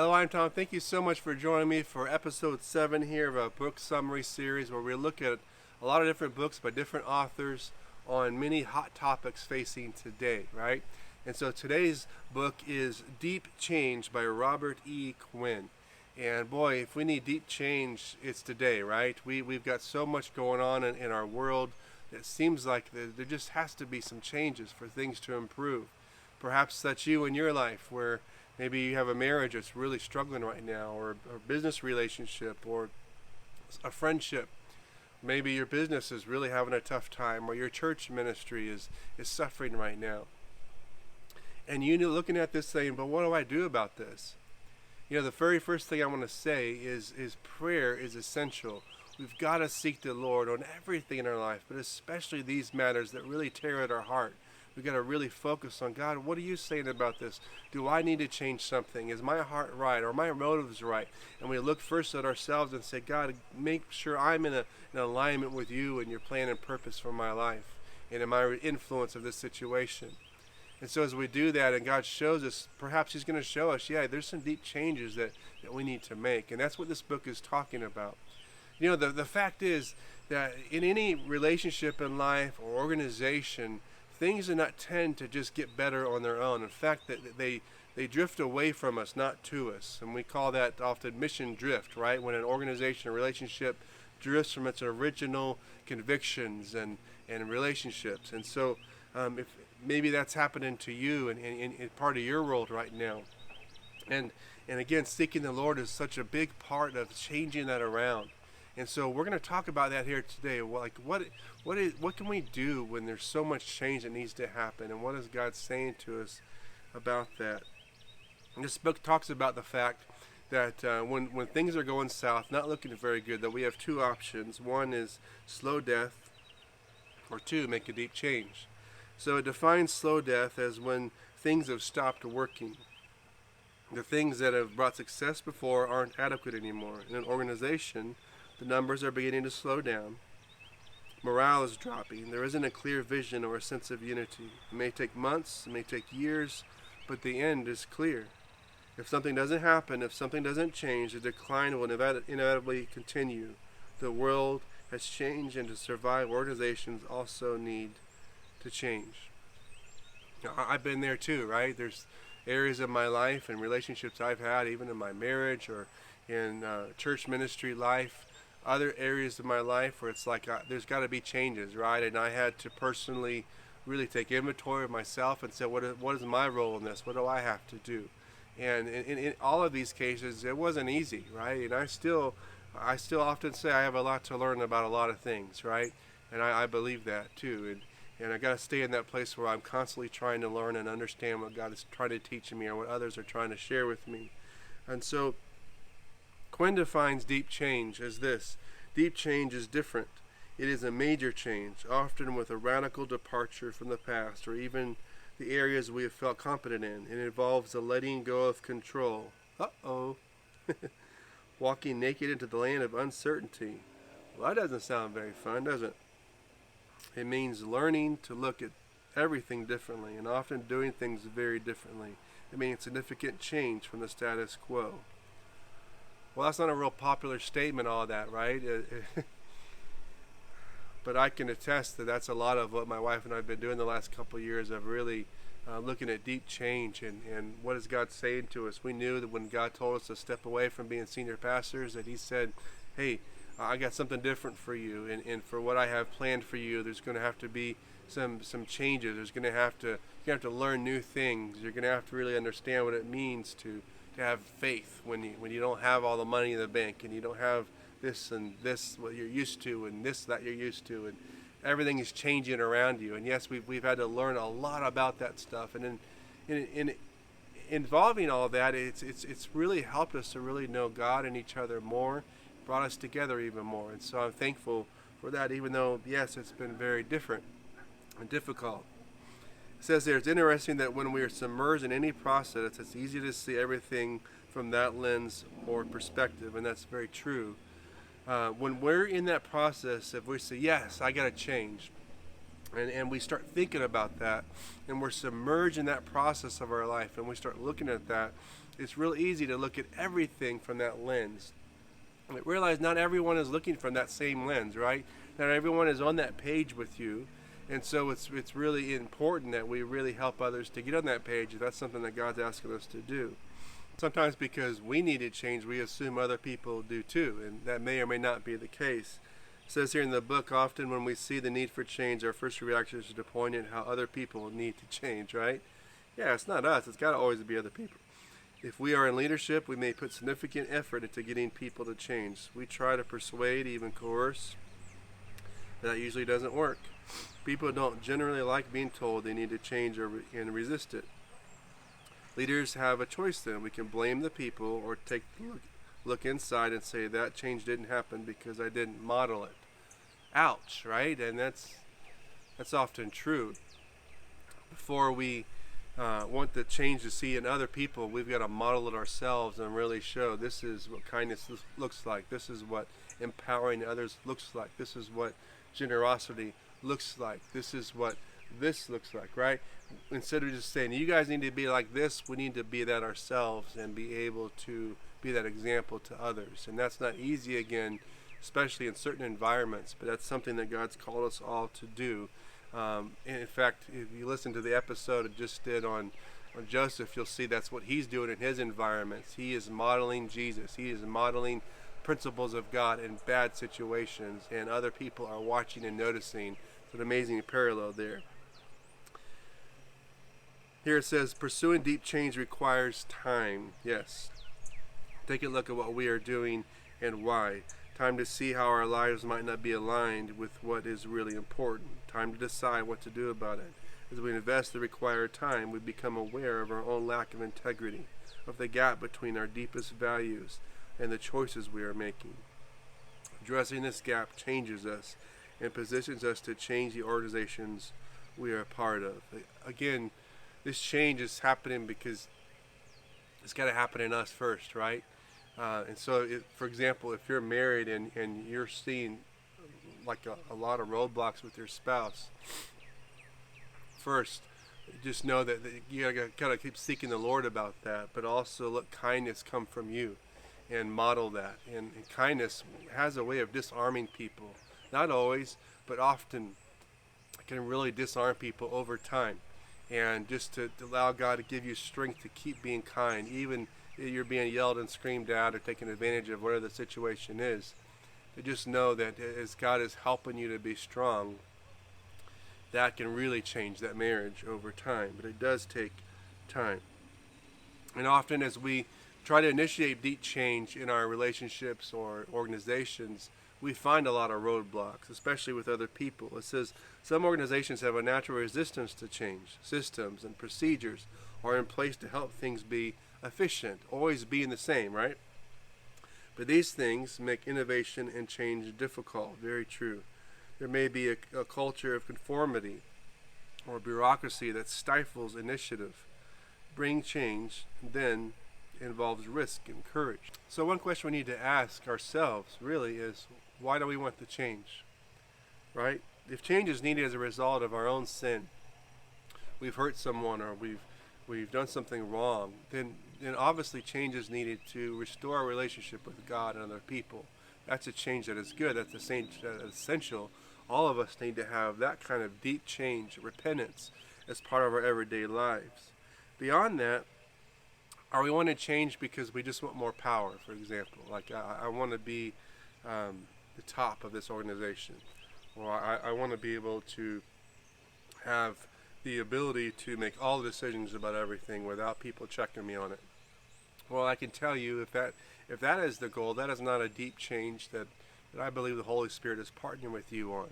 Hello, I'm Tom. Thank you so much for joining me for episode 7 here of a book summary series where we look at a lot of different books by different authors on many hot topics facing today, right? And so today's book is Deep Change by Robert E. Quinn. And boy, if we need deep change, it's today, right? We've got so much going on in our world. It seems like there just has to be some changes for things to improve. Perhaps that's you in your life where maybe you have a marriage that's really struggling right now, or a business relationship, or a friendship. Maybe your business is really having a tough time, or your church ministry is suffering right now. And you know, looking at this saying, but what do I do about this? You know, the very first thing I want to say is prayer is essential. We've got to seek the Lord on everything in our life, but especially these matters that really tear at our heart. We've got to really focus on, God, what are you saying about this? Do I need to change something? Is my heart right? Are my motives right? And we look first at ourselves and say, God, make sure I'm in alignment with you and your plan and purpose for my life and in my influence of this situation. And so as we do that and God shows us, perhaps he's going to show us, yeah, there's some deep changes that we need to make. And that's what this book is talking about. You know, the fact is that in any relationship in life or organization, things do not tend to just get better on their own. In fact, that they drift away from us, not to us. And we call that often mission drift, right? When an organization or relationship drifts from its original convictions and relationships. And so if maybe that's happening to you in part of your world right now. And again, seeking the Lord is such a big part of changing that around. And so we're going to talk about that here today. Like what can we do when there's so much change that needs to happen, and what is God saying to us about that? And this book talks about the fact that when things are going south, not looking very good, that we have two options. One is slow death, or two, make a deep change. So it defines slow death as when things have stopped working. The things that have brought success before aren't adequate anymore. In an organization, the numbers are beginning to slow down. Morale is dropping. There isn't a clear vision or a sense of unity. It may take months, it may take years, but the end is clear. If something doesn't happen, if something doesn't change, the decline will inevitably continue. The world has changed, and to survive, organizations also need to change. Now, I've been there too, right? There's areas of my life and relationships I've had, even in my marriage or in church ministry life, other areas of my life where it's like there's got to be changes, right? And I had to personally really take inventory of myself and say, what is my role in this? What do I have to do? And in all of these cases, it wasn't easy, right? And I still often say I have a lot to learn about a lot of things, right? And I believe that too. And I got to stay in that place where I'm constantly trying to learn and understand what God is trying to teach me or what others are trying to share with me. And so Quinn defines deep change as this. Deep change is different. It is a major change, often with a radical departure from the past or even the areas we have felt competent in. It involves a letting go of control. Uh-oh. Walking naked into the land of uncertainty. Well, that doesn't sound very fun, does it? It means learning to look at everything differently and often doing things very differently. It means significant change from the status quo. Well, that's not a real popular statement, all that, right? But I can attest that that's a lot of what my wife and I have been doing the last couple of years of really looking at deep change and what is God saying to us. We knew that when God told us to step away from being senior pastors, that he said, hey, I got something different for you, and for what I have planned for you, there's going to have to be some changes. You're going to have to learn new things. You're going to have to really understand what it means to have faith when you don't have all the money in the bank and you don't have this and this what you're used to and this that you're used to, and everything is changing around you. And yes, we've had to learn a lot about that stuff, and in involving all of that, it's really helped us to really know God and each other more, brought us together even more. And so I'm thankful for that, even though yes, it's been very different and difficult. It says there, it's interesting that when we are submerged in any process, it's easy to see everything from that lens or perspective, and that's very true. When we're in that process, if we say, yes, I got to change, and we start thinking about that, and we're submerged in that process of our life, and we start looking at that, it's real easy to look at everything from that lens. But realize not everyone is looking from that same lens, right? Not everyone is on that page with you. And so it's really important that we really help others to get on that page if that's something that God's asking us to do. Sometimes because we need to change, we assume other people do too, and that may or may not be the case. It says here in the book, often when we see the need for change, our first reaction is to point at how other people need to change, right? Yeah, it's not us. It's got to always be other people. If we are in leadership, we may put significant effort into getting people to change. We try to persuade, even coerce. That usually doesn't work. People don't generally like being told they need to change and resist it. Leaders have a choice then. We can blame the people or take a look inside and say that change didn't happen because I didn't model it. Ouch, right? And that's often true. Before we want the change to see in other people, we've got to model it ourselves and really show this is what kindness looks like. This is what empowering others looks like. This is what generosity looks like. This is what this looks like, right? Instead of just saying, you guys need to be like this, we need to be that ourselves and be able to be that example to others. And that's not easy, again, especially in certain environments, but that's something that God's called us all to do. In fact, if you listen to the episode I just did on Joseph, you'll see that's what he's doing in his environments. He is modeling Jesus. He is modeling principles of God in bad situations, and other people are watching and noticing. It's an amazing parallel there. Here it says, pursuing deep change requires time. Yes. Take a look at what we are doing and why. Time to see how our lives might not be aligned with what is really important. Time to decide what to do about it. As we invest the required time, we become aware of our own lack of integrity, of the gap between our deepest values and the choices we are making. Addressing this gap changes us and positions us to change the organizations we are a part of. Again, this change is happening because it's got to happen in us first, right? And so, for example, if you're married and you're seeing like a lot of roadblocks with your spouse, first, just know that you gotta keep seeking the Lord about that, but also let kindness come from you and model that. And kindness has a way of disarming people. Not always, but often it can really disarm people over time. And just to allow God to give you strength to keep being kind, even if you're being yelled and screamed at or taken advantage of, whatever the situation is. To just know that as God is helping you to be strong, that can really change that marriage over time. But it does take time. And often as we try to initiate deep change in our relationships or organizations, we find a lot of roadblocks, especially with other people. It says some organizations have a natural resistance to change. Systems and procedures are in place to help things be efficient, always being the same, right? But these things make innovation and change difficult. Very true. There may be a culture of conformity or bureaucracy that stifles initiative. Bring change then involves risk and courage. So one question we need to ask ourselves really is, why do we want the change? Right? If change is needed as a result of our own sin, we've hurt someone or we've done something wrong, then obviously change is needed to restore our relationship with God and other people. That's a change that is good. That's essential. All of us need to have that kind of deep change, repentance, as part of our everyday lives. Beyond that, are we wanting to change because we just want more power, for example? Like, I want to be the top of this organization. Or I want to be able to have the ability to make all the decisions about everything without people checking me on it. Well, I can tell you, if that is the goal, that is not a deep change that I believe the Holy Spirit is partnering with you on.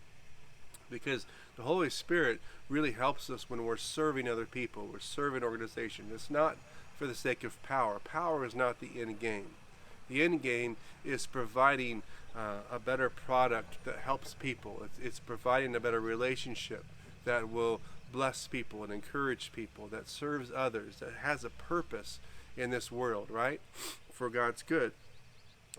Because the Holy Spirit really helps us when we're serving other people, we're serving organizations. It's not for the sake of power. Power is not the end game. The end game is providing a better product that helps people. It's providing a better relationship that will bless people and encourage people, that serves others, that has a purpose in this world, right? For God's good.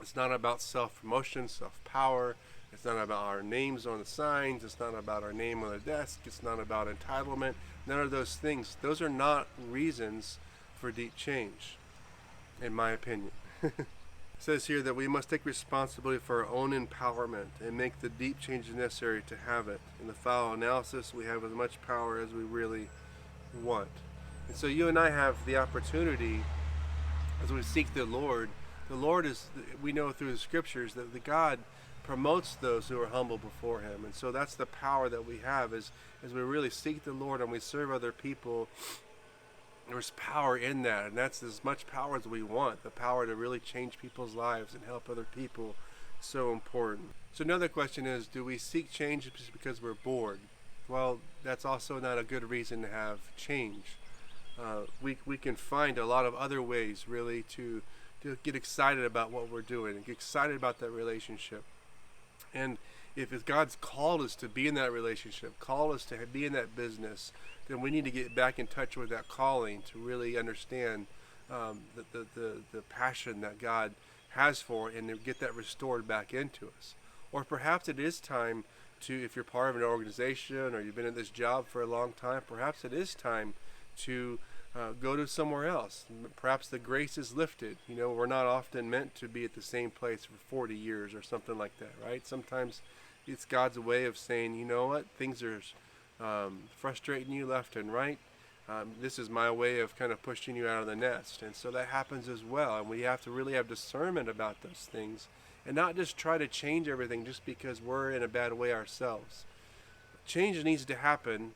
It's not about self-promotion, self-power. It's not about our names on the signs. It's not about our name on the desk. It's not about entitlement. None of those things. Those are not reasons for deep change. in my opinion. It says here that we must take responsibility for our own empowerment and make the deep changes necessary to have it. In the final analysis, we have as much power as we really want. And so you and I have the opportunity as we seek the Lord. The Lord is, we know through the scriptures that the God promotes those who are humble before him. And so that's the power that we have as we really seek the Lord and we serve other people. There's power in that, and that's as much power as we want. The power to really change people's lives and help other people is so important. So another question is, do we seek change just because we're bored? Well, that's also not a good reason to have change. We can find a lot of other ways really to get excited about what we're doing and get excited about that relationship. And if God's called us to be in that relationship, called us to be in that business, then we need to get back in touch with that calling to really understand the passion that God has for it and to get that restored back into us. Or perhaps it is time to, if you're part of an organization or you've been in this job for a long time, perhaps it is time to go to somewhere else. Perhaps the grace is lifted. You know, we're not often meant to be at the same place for 40 years or something like that, right? Sometimes it's God's way of saying, you know what, things are frustrating you left and right. This is my way of kind of pushing you out of the nest. And so that happens as well. And we have to really have discernment about those things and not just try to change everything just because we're in a bad way ourselves. Change needs to happen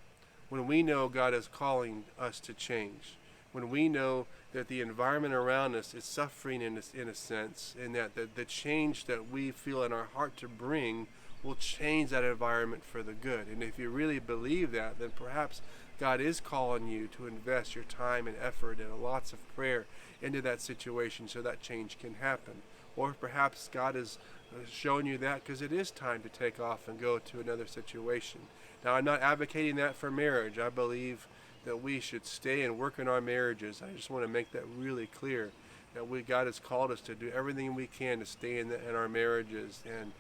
when we know God is calling us to change, when we know that the environment around us is suffering in a sense, and that the change that we feel in our heart to bring will change that environment for the good. And if you really believe that, then perhaps God is calling you to invest your time and effort and lots of prayer into that situation so that change can happen. Or perhaps God is showing you that because it is time to take off and go to another situation. Now, I'm not advocating that for marriage. I believe that we should stay and work in our marriages. I just want to make that really clear, that God has called us to do everything we can to stay in our marriages and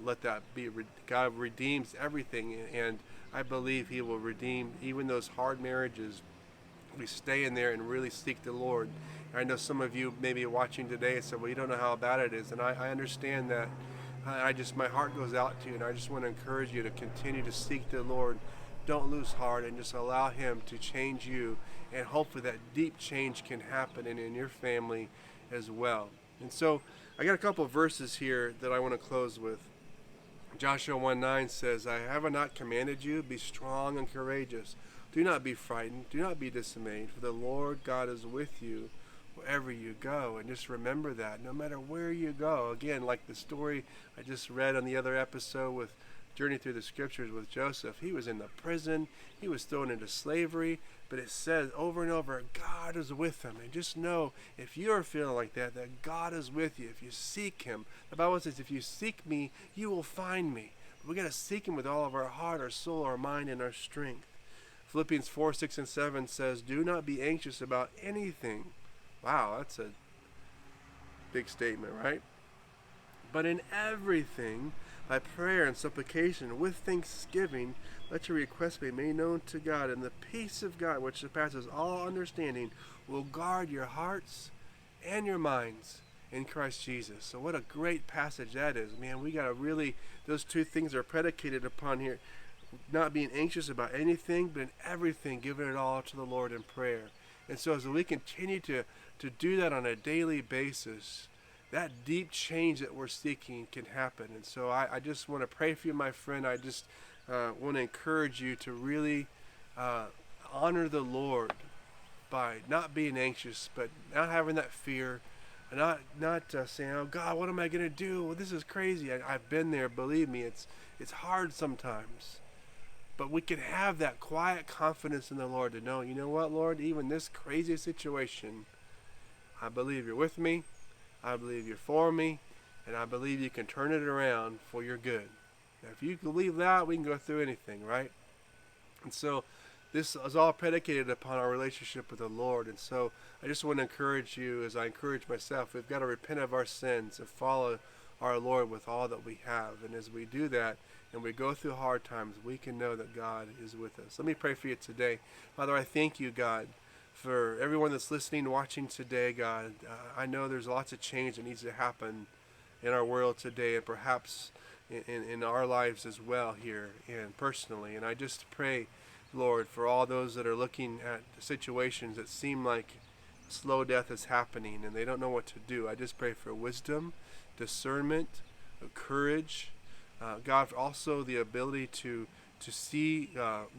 let that be. God redeems everything, and I believe he will redeem even those hard marriages. We stay in there and really seek the Lord. I know some of you may be watching today and say, well, you don't know how bad it is, and I understand that. My heart goes out to you, and I just want to encourage you to continue to seek the Lord. Don't lose heart, and just allow him to change you, and hopefully that deep change can happen in your family as well. And so I got a couple of verses here that I want to close with. Joshua 1:9 says, I have not commanded you, be strong and courageous. Do not be frightened, do not be dismayed, for the Lord God is with you wherever you go. And just remember that no matter where you go, again, like the story I just read on the other episode with Journey Through the Scriptures with Joseph, he was in the prison, he was thrown into slavery, but it says over and over, God is with him. And just know, if you're feeling like that God is with you. If you seek him, the Bible says, if you seek me, you will find me. But we got to seek him with all of our heart, our soul, our mind, and our strength. Philippians 4:6-7 says, do not be anxious about anything. Wow, that's a big statement, right? But in everything, by prayer and supplication, with thanksgiving, let your requests be made known to God, and the peace of God, which surpasses all understanding, will guard your hearts and your minds in Christ Jesus. So what a great passage that is. Man, we got to really, those two things are predicated upon here. Not being anxious about anything, but in everything, giving it all to the Lord in prayer. And so as we continue to do that on a daily basis, that deep change that we're seeking can happen. And so I just want to pray for you, my friend. I just want to encourage you to really honor the Lord by not being anxious, but not having that fear, and not saying, oh God, what am I going to do? Well, this is crazy. I've been there. Believe me, it's hard sometimes. But we can have that quiet confidence in the Lord to know, you know what, Lord, even this crazy situation, I believe you're with me, I believe you're for me, and I believe you can turn it around for your good. Now, if you believe that, we can go through anything, right? And so this is all predicated upon our relationship with the Lord. And so I just want to encourage you, as I encourage myself, we've got to repent of our sins and follow our Lord with all that we have. And as we do that, and we go through hard times, we can know that God is with us. Let me pray for you today. Father, I thank you, God, for everyone that's listening, watching today, God. I know there's lots of change that needs to happen in our world today, and perhaps in our lives as well here and personally. And I just pray, Lord, for all those that are looking at situations that seem like slow death is happening and they don't know what to do. I just pray for wisdom, discernment, courage, God, also the ability to see,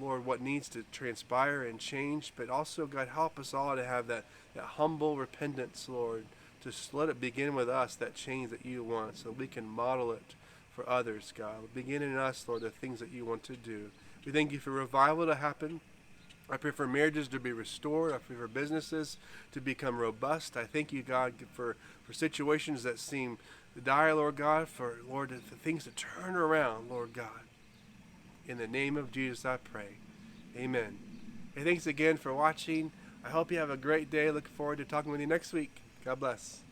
Lord, what needs to transpire and change, but also, God, help us all to have that humble repentance, Lord, to let it begin with us, that change that you want, so we can model it for others, God. Begin in us, Lord, the things that you want to do. We thank you for revival to happen. I pray for marriages to be restored. I pray for businesses to become robust. I thank you, God, for situations that seem dire, Lord God, for, Lord, the things to turn around, Lord God. In the name of Jesus, I pray. Amen. Hey, thanks again for watching. I hope you have a great day. Look forward to talking with you next week. God bless.